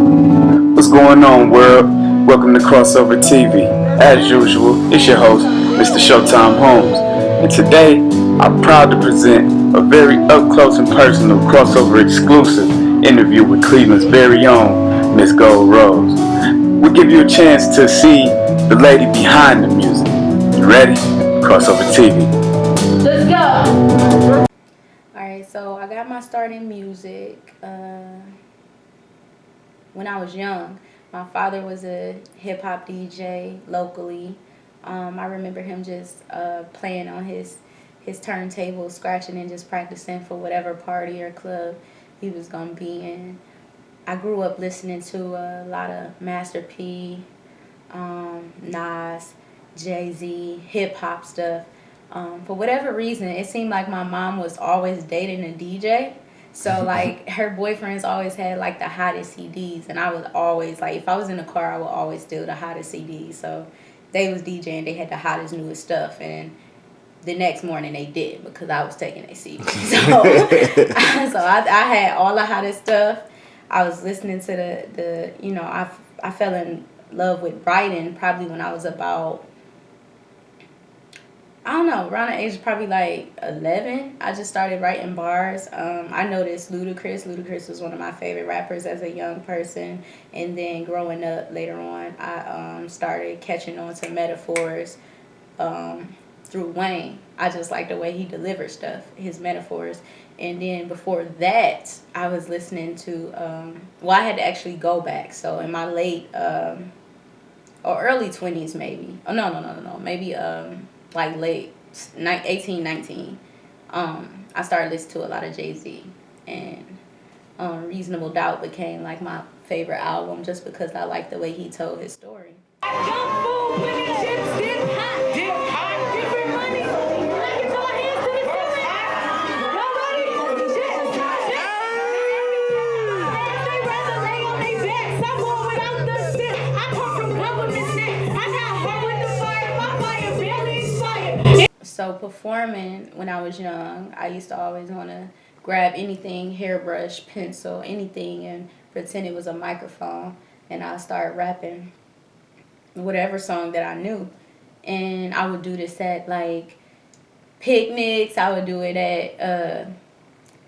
What's going on, world? Welcome to Crossover TV. As usual, it's your host, Mr. Showtime Holmes. And today, I'm proud to present a very up close and personal crossover exclusive interview with Cleveland's very own Miss Gold Rose. We'll give you a chance to see the lady behind the music. You ready? Crossover TV. Let's go! Alright, so I got my start in music when I was young. My father was a hip hop DJ locally. I remember him just playing on his turntable, scratching and just practicing for whatever party or club he was gonna be in. I grew up listening to a lot of Master P, Nas, Jay-Z, hip hop stuff. For whatever reason, it seemed like my mom was always dating a DJ. So like her boyfriends always had like the hottest CDs, and I was always like, if I was in the car, I would always steal the hottest CDs. So they was DJing, they had the hottest newest stuff, and the next morning they did because I was taking a CD. So I had all the hottest stuff. I was listening to the I fell in love with writing probably when I was about, I don't know, around the age of probably like 11. I just started writing bars. I noticed Ludacris. Ludacris was one of my favorite rappers as a young person. And then growing up later on, I started catching on to metaphors through Wayne. I just like the way he delivered stuff, his metaphors. And then before that, I was listening to, I had to actually go back. So in my late or early 20s maybe. Oh, no. Maybe like late 18, 19. I started listening to a lot of Jay-Z. And Reasonable Doubt became like my favorite album just because I like the way he told his story. So performing when I was young, I used to always want to grab anything, hairbrush, pencil, anything, and pretend it was a microphone, and I started rapping whatever song that I knew. And I would do this at like picnics. I would do it at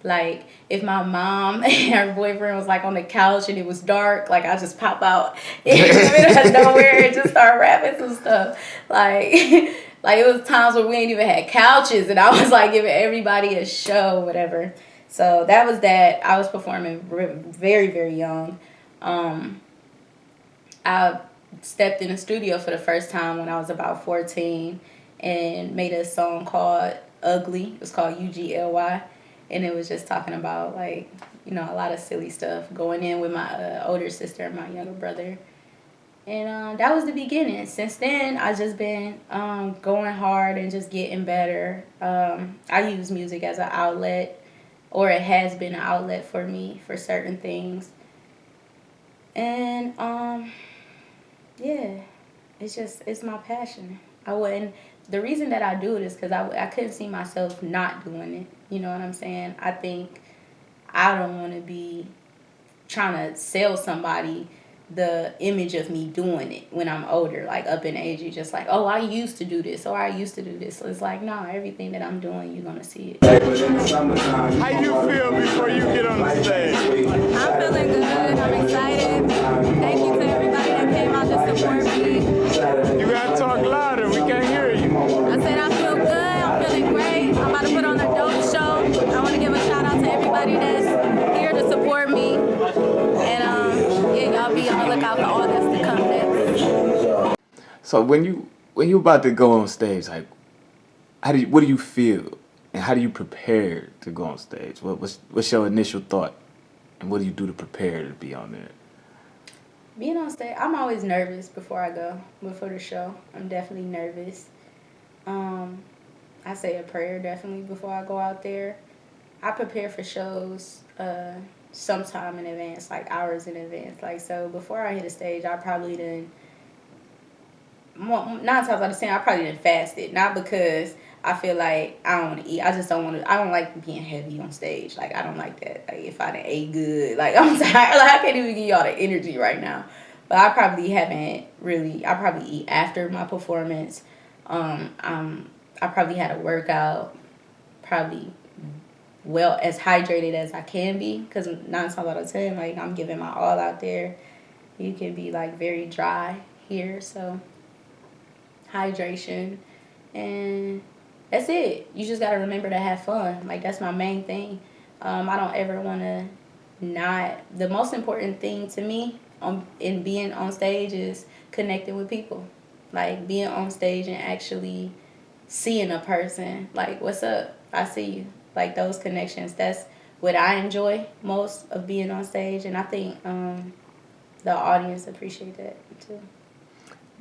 like if my mom and her boyfriend was like on the couch and it was dark, like I just pop out in the middle of nowhere and just start rapping some stuff. Like like it was times where we ain't even had couches and I was like giving everybody a show, whatever. So that was that. I was performing very, very young. I stepped in the studio for the first time when I was about 14 and made a song called Ugly. It was called UGLY. And it was just talking about, like, a lot of silly stuff, going in with my older sister and my younger brother. And that was the beginning. Since then, I've just been going hard and just getting better. I use music as an outlet, or it has been an outlet for me for certain things. And, yeah, it's my passion. The reason that I do it is because I couldn't see myself not doing it. You know what I'm saying? I think I don't want to be trying to sell somebody the image of me doing it when I'm older, like up in age. You're just like, oh, I used to do this, or I used to do this. So it's like, no, everything that I'm doing, you're going to see it. How you feel before you get on the stage? I'm feeling good. I'm excited. Thank you to everybody that came out to support me. You gotta talk louder. We can't hear you. I said I feel good. I'm feeling great. I'm about to put on a dope show. I want to give a shout out to everybody that's here to support me. And y'all be on the lookout for all this to come next. So when you about to go on stage, like, what do you feel, and how do you prepare to go on stage? What's your initial thought, and what do you do to prepare to be on there? Being on stage, I'm always nervous before the show. I'm definitely nervous. I say a prayer definitely before I go out there. I prepare for shows sometime in advance, like hours in advance. Like, so before I hit the stage, I probably done 9 times out of 10, I probably didn't fast it. Not because I feel like I don't want to eat. I just don't want to. I don't like being heavy on stage. Like, I don't like that. Like, if I didn't ate good, like, I'm tired. Like, I can't even give y'all the energy right now. But I probably haven't really. I probably eat after my performance. I probably had a workout. Probably well as hydrated as I can be, because 9 times out of 10, like, I'm giving my all out there. You can be like very dry here, so hydration, and that's it. You just gotta remember to have fun. Like, that's my main thing. I don't ever want to not. The most important thing to me in being on stage is connecting with people. Like, being on stage and actually seeing a person. Like, what's up? I see you. Like, those connections. That's what I enjoy most of being on stage, and I think the audience appreciate that too.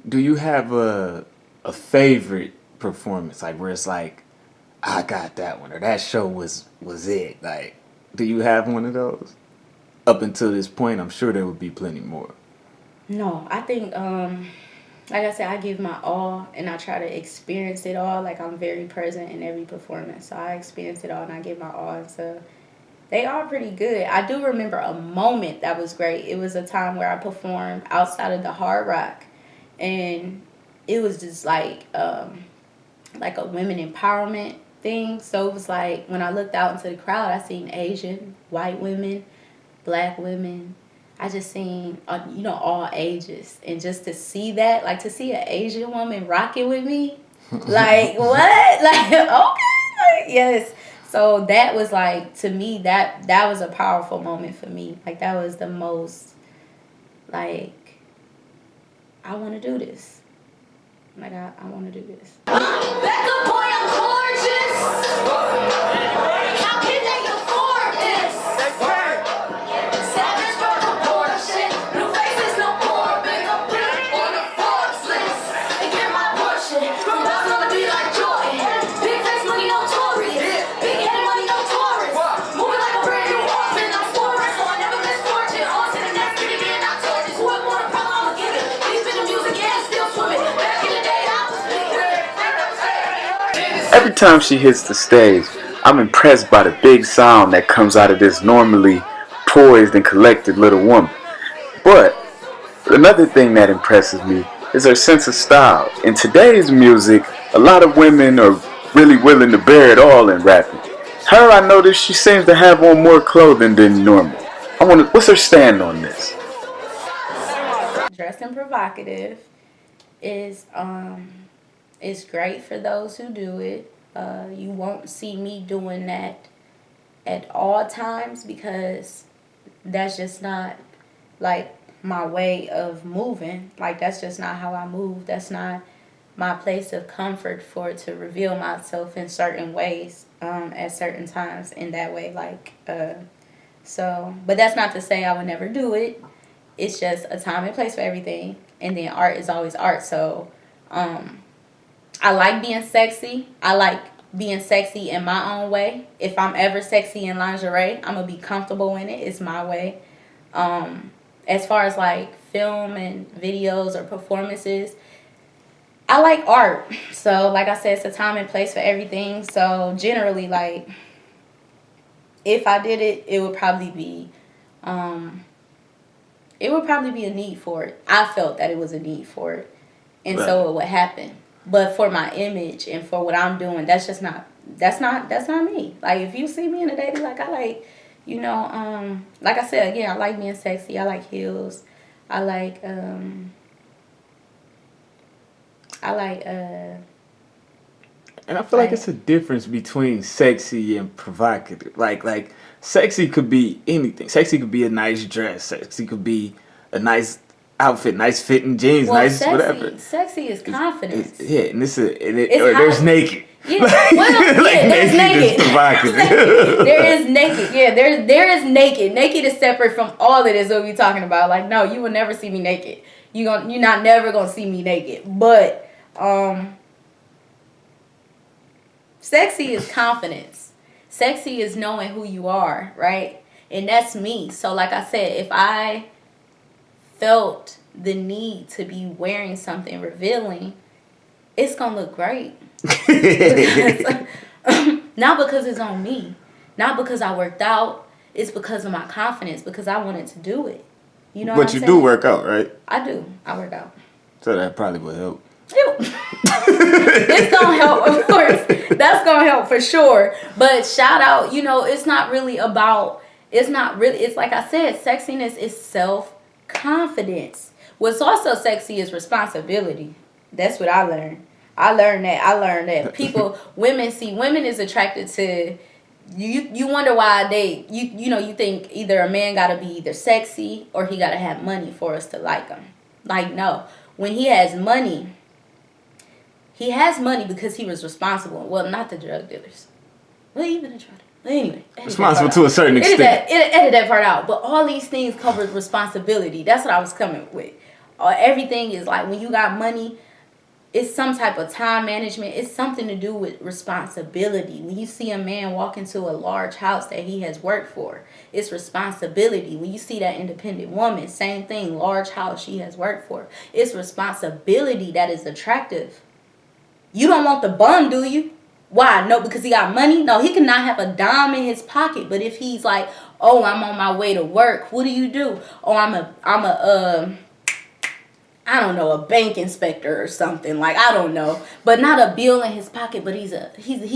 Do you have a favorite performance, like where it's like, I got that one, or that show was it? Like, do you have one of those? Up until this point, I'm sure there would be plenty more. No, I think like I said, I give my all and I try to experience it all. Like, I'm very present in every performance, so I experience it all and I give my all. So they are pretty good. I do remember a moment that was great. It was a time where I performed outside of the Hard Rock, and it was just like a women empowerment thing. So it was like, when I looked out into the crowd, I seen Asian, white women, black women. I just seen, all ages. And just to see that, like, to see an Asian woman rocking with me, like, what? Like, okay, like, yes. So that was like, to me, that was a powerful moment for me. Like, that was the most, like, I want to do this. Like, I want to do this. Becca boy, I'm gorgeous. How can they afford this? Savage for proportion. New faces, no more. Big up on the Forbes list. And get my portion. From Boston, I'ma be like Jordan. Big face money, notorious. Big head money, notorious. Moving like a brand new orphan. I'm foreign, so I never miss fortune. On to the next city, and I told you. Who would want a problem, I'ma give it. Deep in the music and still swimming. Back in the day, I was big. Every time she hits the stage, I'm impressed by the big sound that comes out of this normally poised and collected little woman. But another thing that impresses me is her sense of style. In today's music, a lot of women are really willing to bear it all in rapping. Her, I noticed she seems to have on more clothing than normal. What's her stand on this? Dressing provocative is great for those who do it. You won't see me doing that at all times, because that's just not like my way of moving. Like, that's just not how I move. That's not my place of comfort for to reveal myself in certain ways at certain times in that way. Like, so, but that's not to say I would never do it. It's just a time and place for everything, and then art is always art. So I like being sexy. I like being sexy in my own way. If I'm ever sexy in lingerie, I'm going to be comfortable in it. It's my way. As far as like film and videos or performances, I like art. So like I said, it's a time and place for everything. So generally, like, if I did it, it would probably be a need for it. I felt that it was a need for it. And Right. So it would happen. But for my image and for what I'm doing, that's not me. Like, if you see me in a day, like, I like, like I said, again, I like being sexy. I like heels. I like And I feel like it's a difference between sexy and provocative. Like sexy could be anything. Sexy could be a nice dress. Sexy could be a nice outfit, nice fitting jeans, nice sexy, whatever. Sexy is confidence. And It's there's high- naked. Yeah, well, Like, yeah, there's naked. is provocative. There is naked. Yeah, there is naked. Naked is separate from all of this that we talking about. Like, no, you will never see me naked. You're not never gonna see me naked. But sexy is confidence. Sexy is knowing who you are, right? And that's me. So like I said, if I felt the need to be wearing something revealing, it's gonna look great. Because, not because it's on me, not because I worked out. It's because of my confidence, because I wanted to do it. You know what I'm saying? But you do work out, right? I do. I work out. So that probably would help. It's gonna help, of course. That's gonna help for sure. But shout out, it's not really about. It's like I said, sexiness is self-confidence. What's also sexy is responsibility. That's what I learned. I learned that women is attracted to. You wonder why you think either a man gotta be either sexy or he gotta have money for us to like him. Like, no. When he has money because he was responsible. Well, not the drug dealers. Well, even the drug dealers. But anyway. Responsible to a certain extent. Edit that part out. But all these things cover responsibility. That's what I was coming with. Everything is like, when you got money, it's some type of time management. It's something to do with responsibility. When you see a man walk into a large house that he has worked for, it's responsibility. When you see that independent woman, same thing, large house she has worked for. It's responsibility that is attractive. You don't want the bum, do you? Why? No, because he got money? No, he cannot have a dime in his pocket. But if he's like, oh, I'm on my way to work, what do? Oh, I'm a bank inspector or something. Like, I don't know. But not a bill in his pocket, but he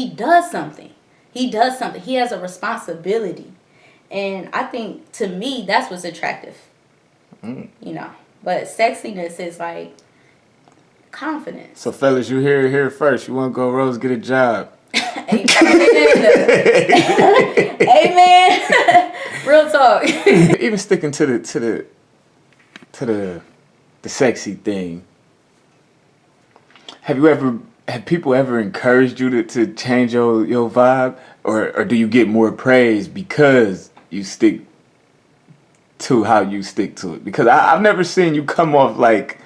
does something. He does something. He has a responsibility. And I think, to me, that's what's attractive. But sexiness is like confidence. So, fellas, you here first. You want to go, Rose, get a job. Amen. Amen. Real talk. Even sticking to the sexy thing. Have people ever encouraged you to change your vibe, or do you get more praise because you stick to how you stick to it? Because I've never seen you come off like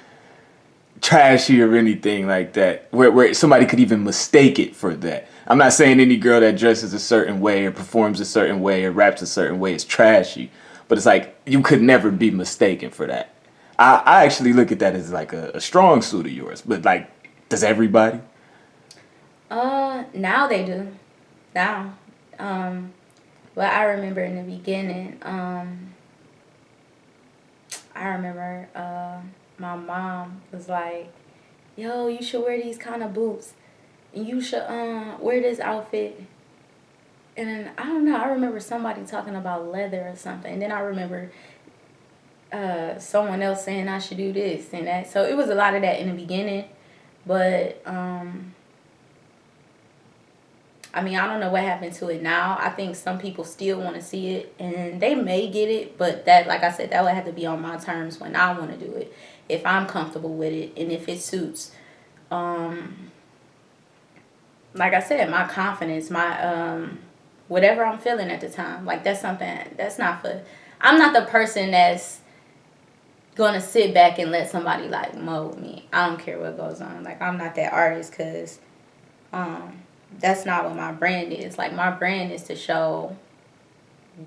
trashy or anything like that, where somebody could even mistake it for that. I'm not saying any girl that dresses a certain way or performs a certain way or raps a certain way is trashy, but it's like you could never be mistaken for that. I actually look at that as like a strong suit of yours, but like, does everybody? Now they do. Now. Well, I remember in the beginning, I remember my mom was like, yo, you should wear these kind of boots. And you should wear this outfit. And then, I don't know, I remember somebody talking about leather or something. And then I remember someone else saying I should do this and that. So it was a lot of that in the beginning. But, I don't know what happened to it now. I think some people still want to see it, and they may get it, but that, like I said, that would have to be on my terms when I want to do it. If I'm comfortable with it, and if it suits, like I said, my confidence, my, whatever I'm feeling at the time. Like, that's something, that's not for, I'm not the person that's going to sit back and let somebody, like, mold me. I don't care what goes on. Like, I'm not that artist, because, that's not what my brand is. Like, my brand is to show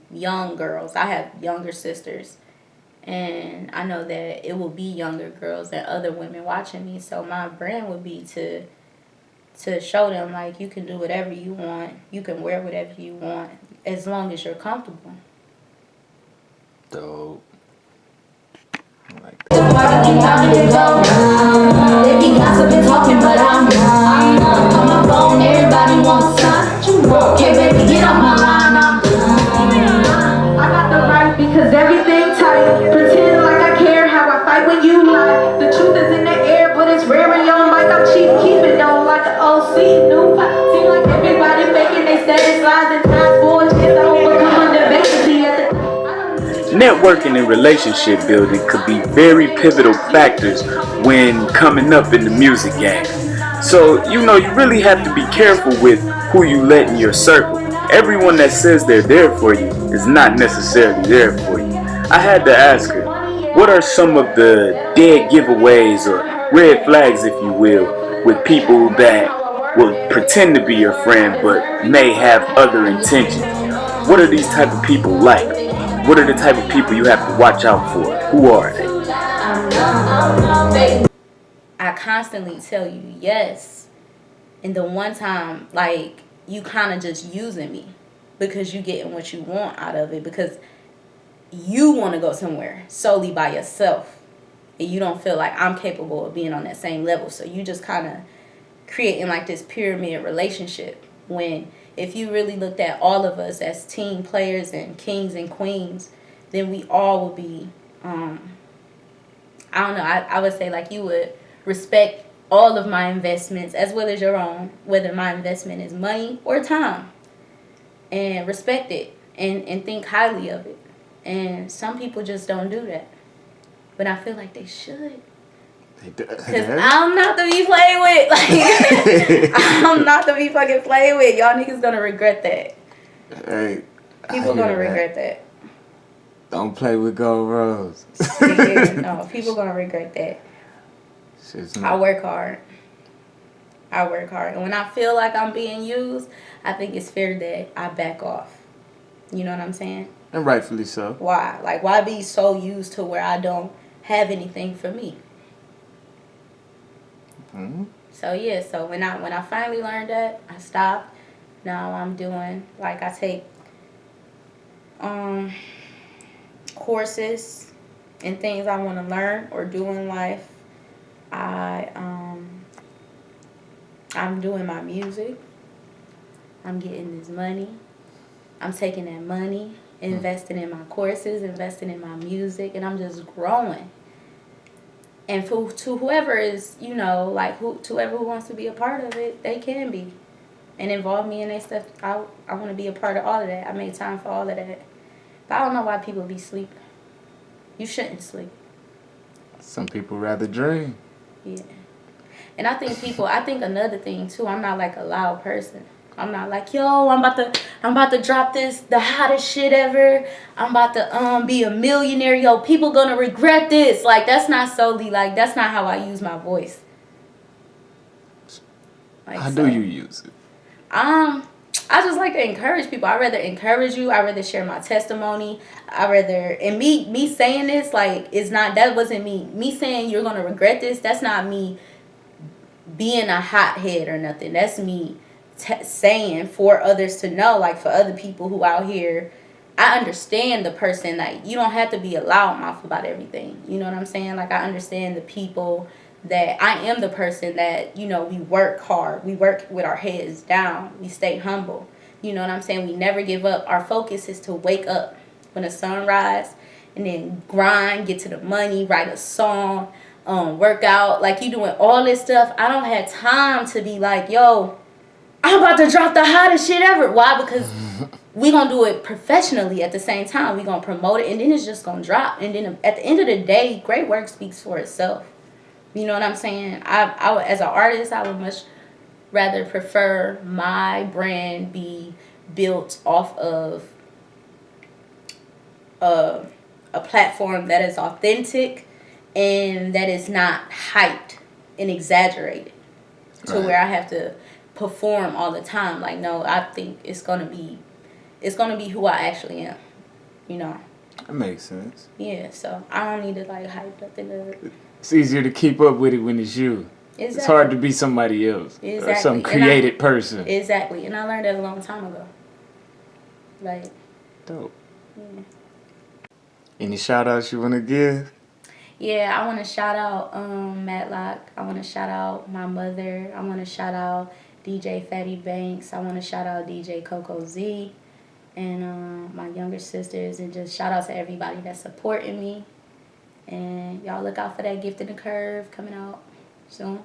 young girls. I have younger sisters, and I know that it will be younger girls and other women watching me. So my brand would be to show them, like, you can do whatever you want. You can wear whatever you want as long as you're comfortable. Dope. I like They be gossiping, talking, but I'm on my phone. Everybody wants some. Okay, baby, get off my line. I got the right because everything tight. Pretend like I care how I fight when you lie. The truth is in the air, but it's rare in your mic. I'm cheap, keep it on like an OC. New pop. Seem like everybody faking they status lies and times for a chance to overcome under vacancy at the. Networking and relationship building could be very pivotal factors when coming up in the music game. So, you really have to be careful with who you let in your circle. Everyone that says they're there for you is not necessarily there for you. I had to ask her, what are some of the dead giveaways or red flags, if you will, with people that will pretend to be your friend but may have other intentions? What are these type of people like? What are the type of people you have to watch out for? Who are they? I constantly tell you yes. And the one time, like, you kind of just using me because you getting what you want out of it, because you want to go somewhere solely by yourself. And you don't feel like I'm capable of being on that same level. So you just kind of creating like this pyramid relationship, when if you really looked at all of us as team players and kings and queens, then we all would be, I don't know, I would say like you would respect all of my investments as well as your own, whether my investment is money or time, and respect it and think highly of it. And some people just don't do that. But I feel like they should. Because I'm not to be played with. Like, I'm not to be fucking played with. Y'all niggas gonna regret that. Hey, People gonna regret that. Don't play with gold rose. Yeah, no, people gonna regret that. I work hard. And when I feel like I'm being used, I think it's fair that I back off. You know what I'm saying? And rightfully so. Why? Like, why be so used to where I don't have anything for me? Mm-hmm. So yeah, so when I finally learned that, I stopped. Now I'm doing, like, I take courses and things I want to learn or do in life. I'm doing my music. I'm getting this money. I'm taking that money, investing in my courses, investing in my music, and I'm just growing. And to whoever is, you know, like, to whoever who wants to be a part of it, they can be. And involve me in their stuff. I want to be a part of all of that. I make time for all of that. But I don't know why people be sleeping. You shouldn't sleep. Some people rather dream. Yeah. And I think another thing too, I'm not like a loud person. I'm not like, yo, I'm about to drop this, the hottest shit ever. I'm about to be a millionaire. Yo, people gonna regret this. Like, that's not solely, like, that's not how I use my voice. Like, how do you use it? I just like to encourage people. I'd rather encourage you. I'd rather share my testimony. And me saying this, like, that wasn't me saying you're gonna regret this. That's not me being a hothead or nothing. That's me saying for others to know, like, for other people who out here. I understand the person, like, you don't have to be a loudmouth about everything. You know what I'm saying? Like, I understand the people that I am the person that, you know, we work hard. We work with our heads down. We stay humble. You know what I'm saying? We never give up. Our focus is to wake up when the sun rises and then grind, get to the money, write a song, work out. Like, you doing all this stuff. I don't have time to be like, yo, I'm about to drop the hottest shit ever. Why? Because we going to do it professionally at the same time. We going to promote it, and then it's just going to drop. And then at the end of the day, great work speaks for itself. You know what I'm saying? I as an artist, I would much rather prefer my brand be built off of a platform that is authentic and that is not hyped and exaggerated to where I have to perform all the time. Like, no, I think it's gonna be who I actually am. You know. That makes sense. Yeah, so I don't need to, like, hype nothing up. It's easier to keep up with it when it's you. Exactly. It's hard to be somebody else. Exactly. Or some created person. Exactly. And I learned that a long time ago. Like. Dope. Yeah. Any shout outs you want to give? Yeah, I want to shout out Matlock. I want to shout out my mother. I want to shout out DJ Fatty Banks. I want to shout out DJ Coco Z. And my younger sisters. And just shout out to everybody that's supporting me. And y'all look out for that Gift in the Curve coming out soon.